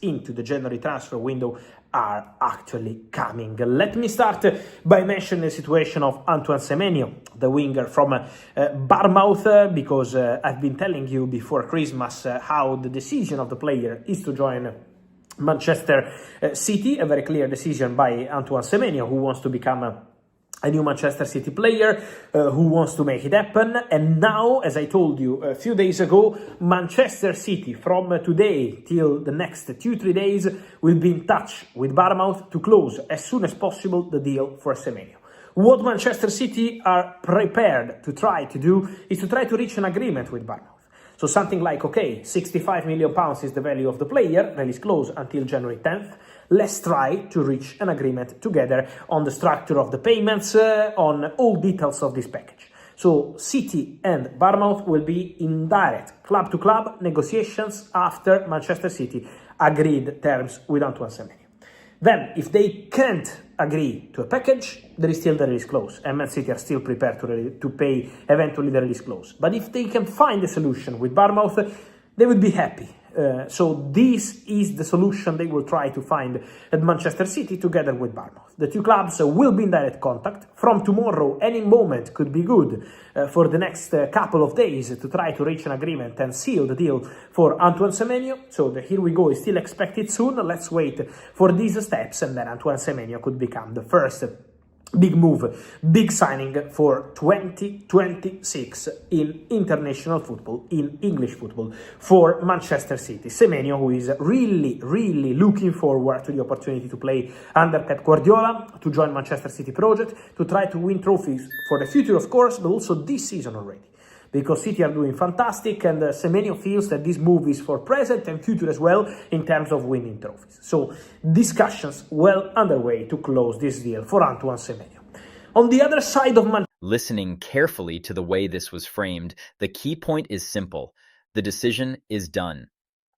into the January transfer window are actually coming. Let me start by mentioning the situation of Antoine Semenyo, the winger from Bournemouth, because I've been telling you before Christmas how the decision of the player is to join Manchester City, a very clear decision by Antoine Semenyo, who wants to become a new Manchester City player, who wants to make it happen. And now, as I told you a few days ago, Manchester City, from today till the next 2-3 days, will be in touch with Bournemouth to close as soon as possible the deal for Semenyo. What Manchester City are prepared to try to do is to try to reach an agreement with Bournemouth. So something like, okay, £65 million is the value of the player, release clause until January 10th. Let's try to reach an agreement together on the structure of the payments, on all details of this package. So City and Bournemouth will be in direct club-to-club negotiations after Manchester City agreed terms with Antoine Semenyo. Then, if they can't agree to a package, there is still the release clause, and Man City are still prepared to pay eventually the release clause. But if they can find a solution with Bournemouth, they would be happy. So this is the solution they will try to find at Manchester City together with Bournemouth. The two clubs will be in direct contact. From tomorrow, any moment could be good for the next couple of days to try to reach an agreement and seal the deal for Antoine Semenyo. So the here we go is still expected soon. Let's wait for these steps, and then Antoine Semenyo could become the first big move, big signing for 2026 in international football, in English football, for Manchester City. Semenyo, who is really looking forward to the opportunity to play under Pep Guardiola, to join Manchester City project, to try to win trophies for the future, of course, but also this season already. Because City are doing fantastic, and Semenyo feels that this move is for present and future as well in terms of winning trophies. So discussions well underway to close this deal for Antoine Semenyo. On the other side of Listening carefully to the way this was framed, the key point is simple. The decision is done.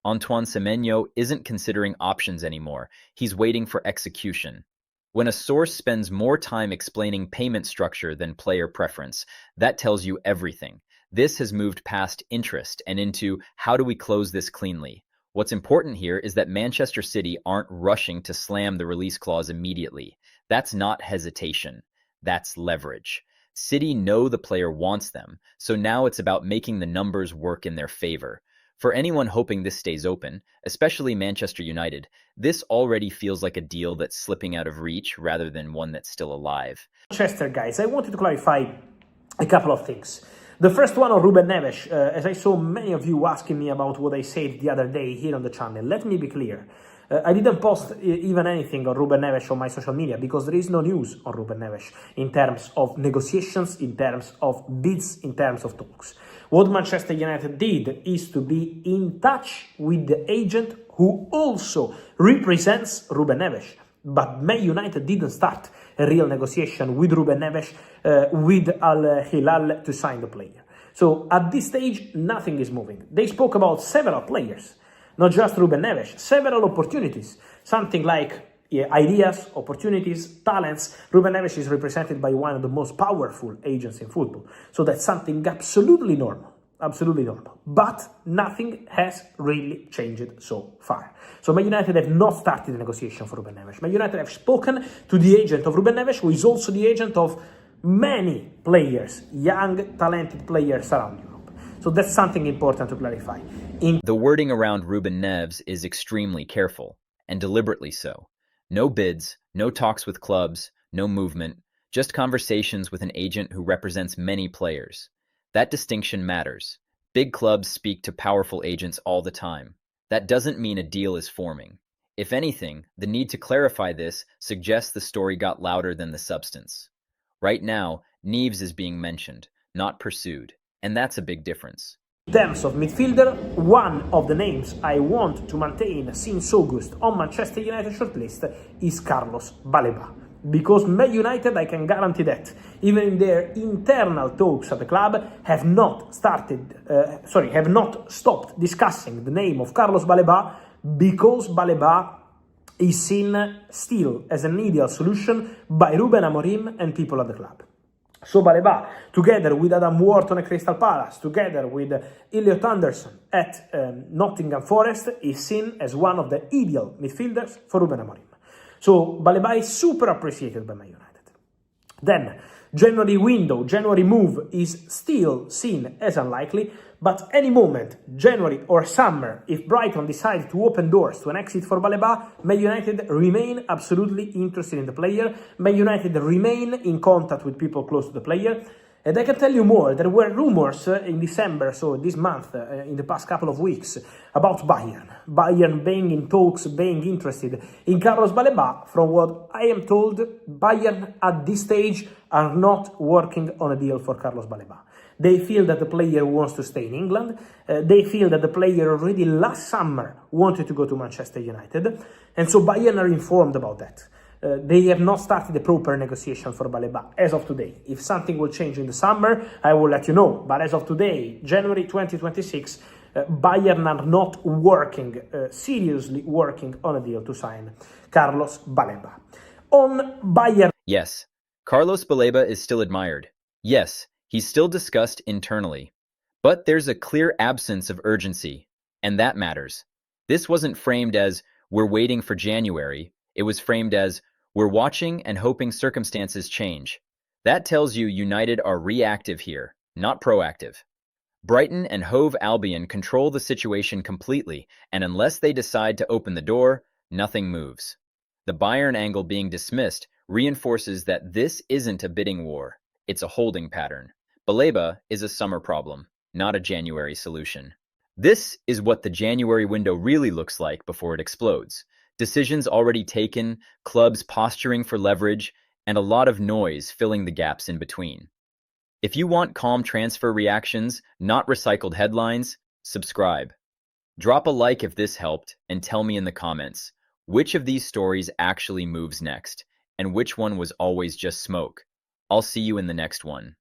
Antoine Semenyo isn't considering options anymore. He's waiting for execution. When a source spends more time explaining payment structure than player preference, that tells you everything. This has moved past interest and into how do we close this cleanly. What's important here is that Manchester City aren't rushing to slam the release clause immediately. That's not hesitation. That's leverage. City know the player wants them, so now it's about making the numbers work in their favor. For anyone hoping this stays open, especially Manchester United, this already feels like a deal that's slipping out of reach rather than one that's still alive. Manchester, guys, I wanted to clarify a couple of things. The first one on Rúben Neves, as I saw many of you asking me about what I said the other day here on the channel, let me be clear. I didn't post even anything on Rúben Neves on my social media because there is no news on Rúben Neves in terms of negotiations, in terms of bids, in terms of talks. What Manchester United did is to be in touch with the agent who also represents Rúben Neves. But Man United didn't start a real negotiation with Ruben Neves, with Al Hilal to sign the player. So at this stage, nothing is moving. They spoke about several players, not just Ruben Neves, several opportunities, something like ideas, opportunities, talents. Ruben Neves is represented by one of the most powerful agents in football. So that's something absolutely normal. Absolutely normal. But nothing has really changed so far. So Man United have not started the negotiation for Ruben Neves. Man United have spoken to the agent of Ruben Neves, who is also the agent of many players, young, talented players around Europe. So that's something important to clarify. The wording around Rúben Neves is extremely careful, and deliberately so. No bids, no talks with clubs, no movement, just conversations with an agent who represents many players. That distinction matters. Big clubs speak to powerful agents all the time. That doesn't mean a deal is forming. If anything, the need to clarify this suggests the story got louder than the substance. Right now, Neves is being mentioned, not pursued, and that's a big difference. In terms of midfielder, one of the names I want to maintain since August on Manchester United shortlist is Carlos Baleba. Because Man United, I can guarantee that, even in their internal talks at the club, have not stopped discussing the name of Carlos Baleba, because Baleba is seen still as an ideal solution by Ruben Amorim and people at the club. So Baleba, together with Adam Wharton at Crystal Palace, together with Elliot Anderson at Nottingham Forest, is seen as one of the ideal midfielders for Ruben Amorim. So Baleba is super appreciated by Man United. Then, January move is still seen as unlikely, but any moment, January or summer, if Brighton decide to open doors to an exit for Baleba, Man United remain absolutely interested in the player. Man United remain in contact with people close to the player. And I can tell you more, there were rumors in December, so this month, in the past couple of weeks, about Bayern. Bayern being in talks, being interested in Carlos Baleba. From what I am told, Bayern at this stage are not working on a deal for Carlos Baleba. They feel that the player wants to stay in England. They feel that the player already last summer wanted to go to Manchester United. And so Bayern are informed about that. They have not started a proper negotiation for Baleba as of today. If something will change in the summer, I will let you know. But as of today, January 2026, Bayern are not working, seriously working on a deal to sign Carlos Baleba. On Bayern... Yes, Carlos Baleba is still admired. Yes, he's still discussed internally. But there's a clear absence of urgency, and that matters. This wasn't framed as, we're waiting for January. It was framed as, we're watching and hoping circumstances change. That tells you United are reactive here, not proactive. Brighton and Hove Albion control the situation completely, and unless they decide to open the door, nothing moves. The Bayern angle being dismissed reinforces that this isn't a bidding war, it's a holding pattern. Baleba is a summer problem, not a January solution. This is what the January window really looks like before it explodes. Decisions already taken, clubs posturing for leverage, and a lot of noise filling the gaps in between. If you want calm transfer reactions, not recycled headlines, subscribe. Drop a like if this helped, and tell me in the comments, which of these stories actually moves next, and which one was always just smoke. I'll see you in the next one.